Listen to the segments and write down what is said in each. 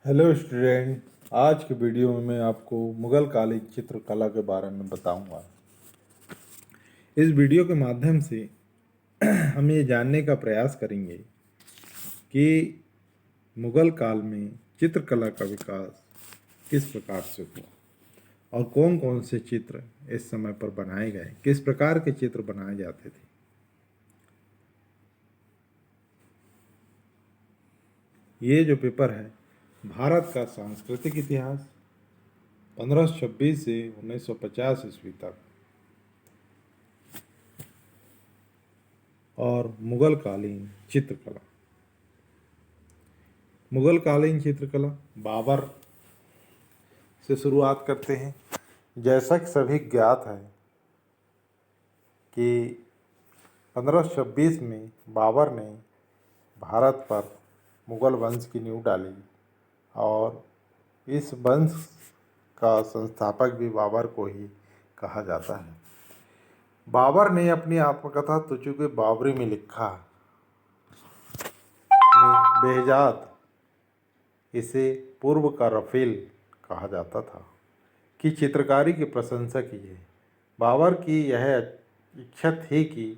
Hello student. आज के video में मैं आपको मुगल कालीन चित्रकला के बारे में बताऊंगा। इस वीडियो के माध्यम से हम ये जानने का प्रयास करेंगे कि मुगल काल में चित्रकला का विकास किस प्रकार से हुआ और कौन कौन से चित्र इस समय पर बनाए गए, किस प्रकार के चित्र बनाए जाते थे। ये जो पेपर है भारत का सांस्कृतिक इतिहास 1526 से 1950 ईस्वी तक और मुगल कालीन चित्रकला। मुगल कालीन चित्रकला बाबर से शुरुआत करते हैं। जैसा कि सभी ज्ञात है कि 1526 में बाबर ने भारत पर मुगल वंश की नींव डाली और इस वंश का संस्थापक भी बाबर को ही कहा जाता है। बाबर ने अपनी आत्मकथा तुजुक बाबरी में लिखा में बेहजाद, इसे पूर्व का रफेल कहा जाता था, की चित्रकारी की प्रशंसा की है। बाबर की यह इच्छा थी कि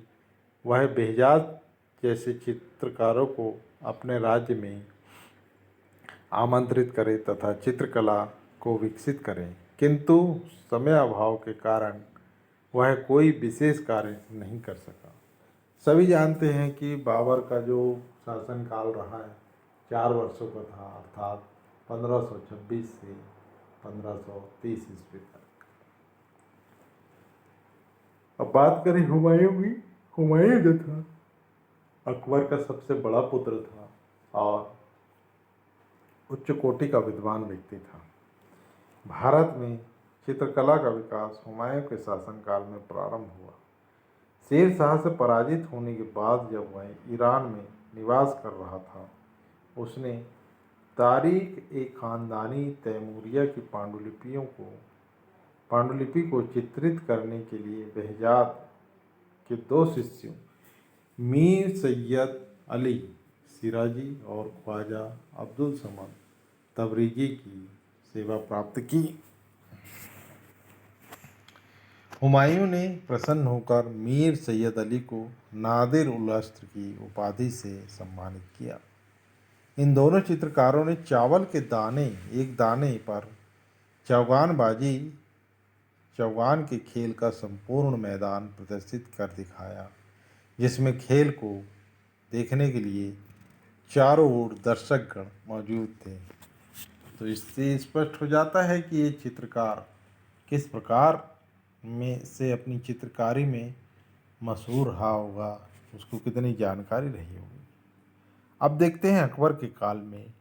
वह बेहजाद जैसे चित्रकारों को अपने राज्य में आमंत्रित करें तथा चित्रकला को विकसित करें, किंतु समय अभाव के कारण वह कोई विशेष कार्य नहीं कर सका। सभी जानते हैं कि बाबर का जो शासनकाल रहा है 4 वर्षों का था, अर्थात 1526 से 1530 ईस्वी तक। अब बात करें हुमायूं की। हुमायूं जो था अकबर का सबसे बड़ा पुत्र था और उच्च कोटि का विद्वान व्यक्ति था। भारत में चित्रकला का विकास हुमायूं के शासनकाल में प्रारंभ हुआ। शेर शाह से पराजित होने के बाद जब वह ईरान में निवास कर रहा था, उसने तारीख ए खानदानी तैमूरिया की पांडुलिपि को चित्रित करने के लिए बेहजाद के 2 शिष्यों मीर सैयद अली सिराजी और ख्वाजा अब्दुल समद तबरेज़ी की सेवा प्राप्त की। हुमायूं ने प्रसन्न होकर मीर सैयद अली को नादिर उल अस्र की उपाधि से सम्मानित किया। इन दोनों चित्रकारों ने चावल के दाने एक दाने पर चौगान के खेल का संपूर्ण मैदान प्रदर्शित कर दिखाया, जिसमें खेल को देखने के लिए चारों ओर दर्शकगण मौजूद थे। तो इससे स्पष्ट हो जाता है कि ये चित्रकार किस प्रकार में से अपनी चित्रकारी में मशहूर रहा होगा, उसको कितनी जानकारी रही होगी। अब देखते हैं अकबर के काल में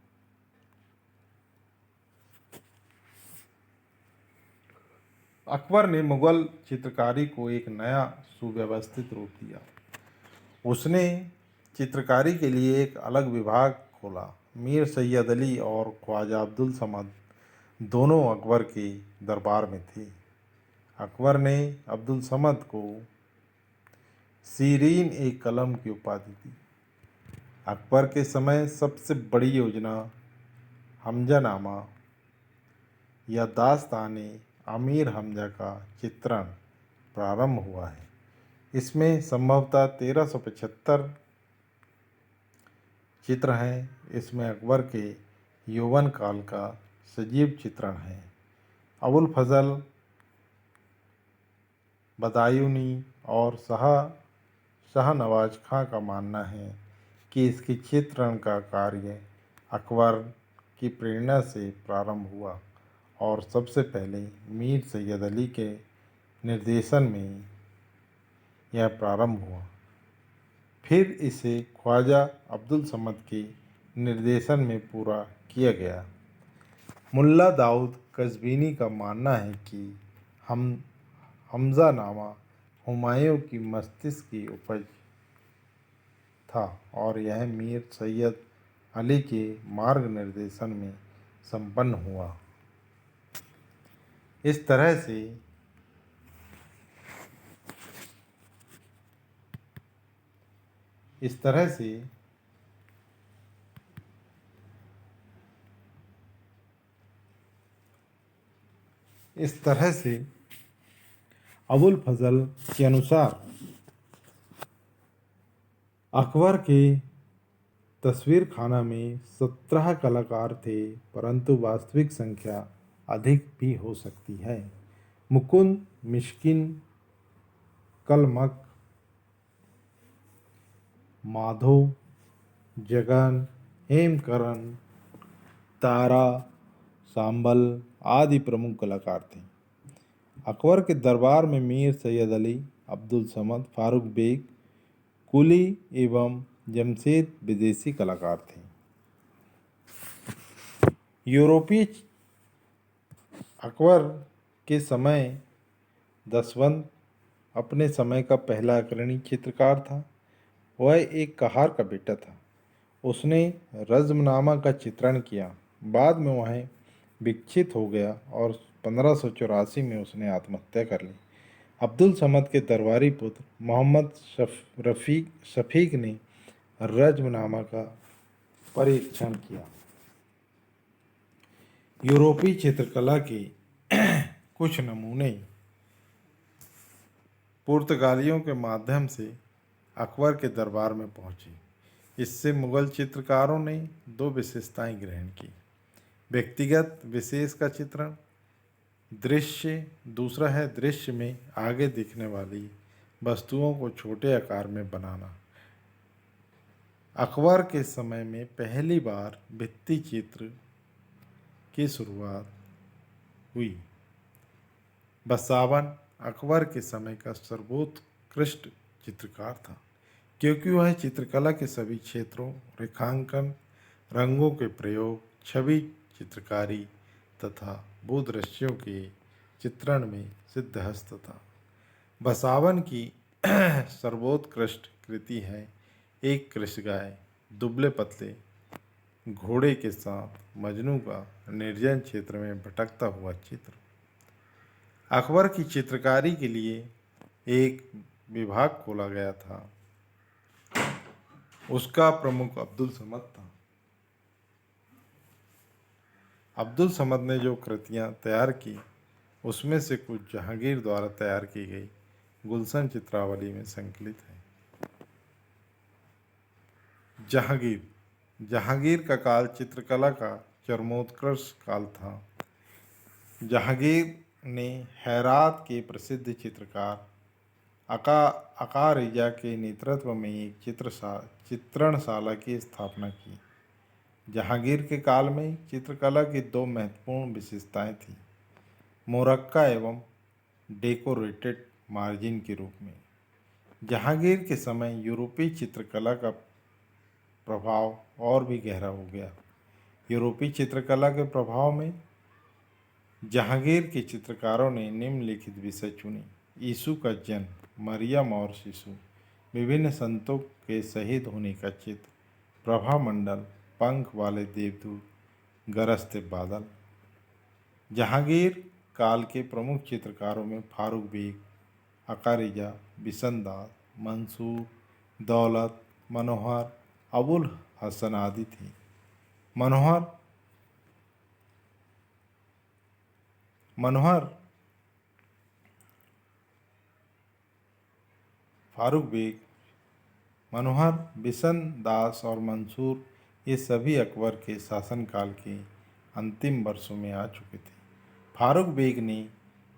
अकबर ने मुगल चित्रकारी को एक नया सुव्यवस्थित रूप दिया। उसने चित्रकारी के लिए एक अलग विभाग खोला। मीर सैयद अली और ख्वाजा अब्दुल समद दोनों अकबर के दरबार में थे। अकबर ने अब्दुल समद को सीरीन ए कलम की उपाधि दी। अकबर के समय सबसे बड़ी योजना हमजानामा या दास्ताने अमीर हमजा का चित्रण प्रारंभ हुआ है। इसमें संभवतः 1375 चित्र हैं। इसमें अकबर के यौवन काल का सजीव चित्रण है। अबुल फजल बदायूनी और शाहनवाज खां का मानना है कि इसके चित्रण का कार्य अकबर की प्रेरणा से प्रारंभ हुआ और सबसे पहले मीर सैयद अली के निर्देशन में यह प्रारंभ हुआ। फिर इसे ख्वाजा अब्दुल समद के निर्देशन में पूरा किया गया। मुल्ला दाऊद कज़वीनी का मानना है कि हमज़ानामा हुमायूं की मस्तिष्क की उपज था और यह मीर सैयद अली के मार्ग निर्देशन में संपन्न हुआ। इस तरह से इस तरह से अबुल फजल के अनुसार अकबर के तस्वीर खाना में 17 कलाकार थे, परंतु वास्तविक संख्या अधिक भी हो सकती है। मुकुंद, मिस्किन, कलमक, माधो, जगन, हेमकरण, तारा, सांबल आदि प्रमुख कलाकार थे। अकबर के दरबार में मीर सैयद अली, अब्दुल समद, फारूक बेग, कुली एवं जमशेद विदेशी कलाकार थे। यूरोपीय अकबर के समय दसवंत अपने समय का पहला अग्रणी चित्रकार था। वह एक कहार का बेटा था। उसने रज़्मनामा का चित्रण किया। बाद में वह विक्षित हो गया और 1584 में उसने आत्महत्या कर ली। अब्दुल समद के दरबारी पुत्र मोहम्मद शफीक ने रज़्मनामा का परीक्षण किया। यूरोपीय चित्रकला के कुछ नमूने पुर्तगालियों के माध्यम से अकबर के दरबार में पहुंचे। इससे मुगल चित्रकारों ने दो विशेषताएं ग्रहण की: व्यक्तिगत विशेष का चित्रण, दृश्य, दूसरा है दृश्य में आगे दिखने वाली वस्तुओं को छोटे आकार में बनाना। अकबर के समय में पहली बार भित्ति चित्र की शुरुआत हुई। बसावन अकबर के समय का सर्वोत्कृष्ट चित्रकार था, क्योंकि वह चित्रकला के सभी क्षेत्रों, रेखांकन, रंगों के प्रयोग, छवि चित्रकारी तथा भूदृश्यों के चित्रण में सिद्धहस्त था। बसावन की सर्वोत्कृष्ट कृति है एक कृषगाय, दुबले पतले घोड़े के साथ मजनू का निर्जन क्षेत्र में भटकता हुआ चित्र। अकबर की चित्रकारी के लिए एक विभाग खोला गया था। उसका प्रमुख अब्दुल समद था। अब्दुल समद ने जो कृतियां तैयार की, उसमें से कुछ जहांगीर द्वारा तैयार की गई गुलशन चित्रावली में संकलित है। जहांगीर का काल चित्रकला का चरमोत्कर्ष काल था। जहांगीर ने हेरात के प्रसिद्ध चित्रकार अकारिजा के नेतृत्व में एक चित्रणशाला की स्थापना की। जहांगीर के काल में चित्रकला की दो महत्वपूर्ण विशेषताएं थीं: मुरक्का एवं डेकोरेटेड मार्जिन के रूप में। जहांगीर के समय यूरोपीय चित्रकला का प्रभाव और भी गहरा हो गया। यूरोपीय चित्रकला के प्रभाव में जहांगीर के चित्रकारों ने निम्नलिखित विषय चुने: यीशु का जन्म, मरियम और शिशु, विभिन्न संतों के शहीद होने का चित्र, प्रभामंडल, पंख वाले देवदूत, गरजते बादल। जहांगीर काल के प्रमुख चित्रकारों में फारूक बेग, अकारिजा, बिशनदास, मंसूर, दौलत, मनोहर, अबुल हसन आदि थे। मनोहर, फारूक बेग, मनोहर, बिशन दास और मंसूर ये सभी अकबर के शासनकाल के अंतिम वर्षों में आ चुके थे। फारूक बेग ने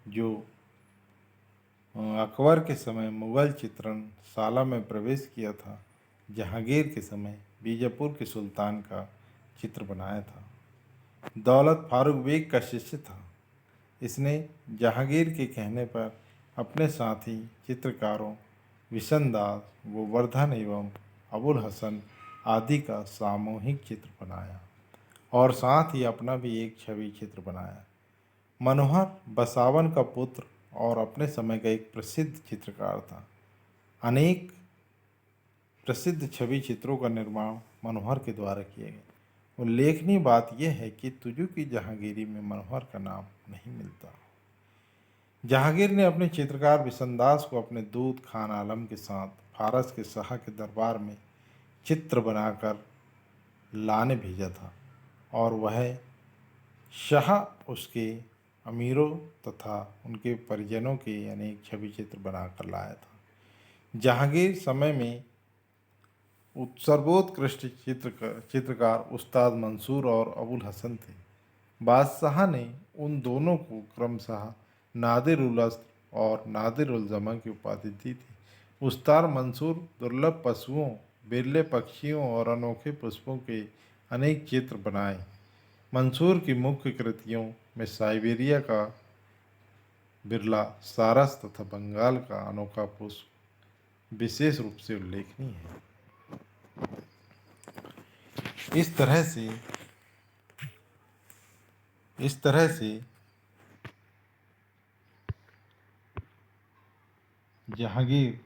जो अकबर के समय मुगल चित्रणशाला में प्रवेश किया था, जहांगीर के समय बीजापुर के सुल्तान का चित्र बनाया था। दौलत फारूक बेग का शिष्य था। इसने जहांगीर के कहने पर अपने साथी चित्रकारों बिशनदास, गोवर्धन एवं अबुल हसन आदि का सामूहिक चित्र बनाया और साथ ही अपना भी एक छवि चित्र बनाया। मनोहर बसावन का पुत्र और अपने समय का एक प्रसिद्ध चित्रकार था। अनेक प्रसिद्ध छवि चित्रों का निर्माण मनोहर के द्वारा किए गए। उल्लेखनीय बात यह है कि तुजु की जहांगीरी में मनोहर का नाम नहीं मिलता। जहांगीर ने अपने चित्रकार बिशनदास को अपने दूत खान आलम के साथ फारस के शाह के दरबार में चित्र बनाकर लाने भेजा था और वह शाह उसके अमीरों तथा उनके परिजनों के अनेक छवि चित्र बनाकर लाया था। जहांगीर समय में सर्वोत्कृष्ट चित्रकार उस्ताद मंसूर और अबुल हसन थे। बादशाह ने उन दोनों को क्रमशः नादिर उल अस्र और नादिर उल ज़मा की उपाधि दी थी। उस्ताद मंसूर दुर्लभ पशुओं, बिरले पक्षियों और अनोखे पुष्पों के अनेक चित्र बनाए। मंसूर की मुख्य कृतियों में साइबेरिया का बिरला सारस तथा बंगाल का अनोखा पुष्प विशेष रूप से उल्लेखनीय है। इस तरह से जहांगीर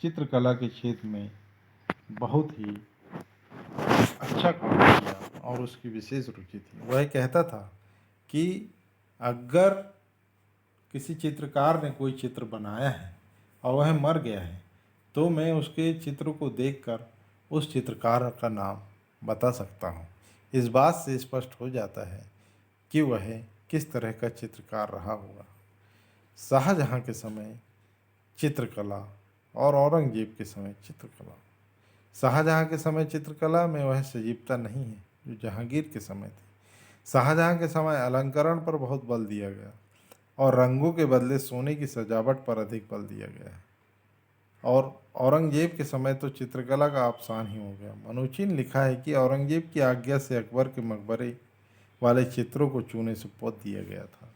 चित्रकला के क्षेत्र में बहुत ही अच्छा काम किया और उसकी विशेष रुचि थी। वह कहता था कि अगर किसी चित्रकार ने कोई चित्र बनाया है और वह मर गया है तो मैं उसके चित्र को देखकर उस चित्रकार का नाम बता सकता हूँ। इस बात से स्पष्ट हो जाता है कि वह किस तरह का चित्रकार रहा होगा। शाहजहाँ के समय चित्रकला और औरंगजेब के समय चित्रकला। शाहजहाँ के समय चित्रकला में वह सजीवता नहीं है जो जहांगीर के समय थी। शाहजहाँ के समय अलंकरण पर बहुत बल दिया गया और रंगों के बदले सोने की सजावट पर अधिक बल दिया गया है। और औरंगजेब के समय तो चित्रकला का अवसान ही हो गया। मनूची ने लिखा है कि औरंगजेब की आज्ञा से अकबर के मकबरे वाले चित्रों को चूने से पोत दिया गया था।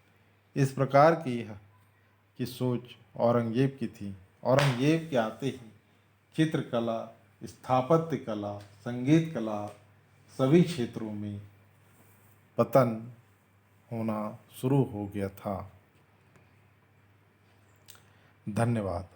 इस प्रकार की सोच औरंगजेब की थी। औरंगजेब के आते ही चित्रकला, स्थापत्य कला, संगीत कला सभी क्षेत्रों में पतन होना शुरू हो गया था। धन्यवाद।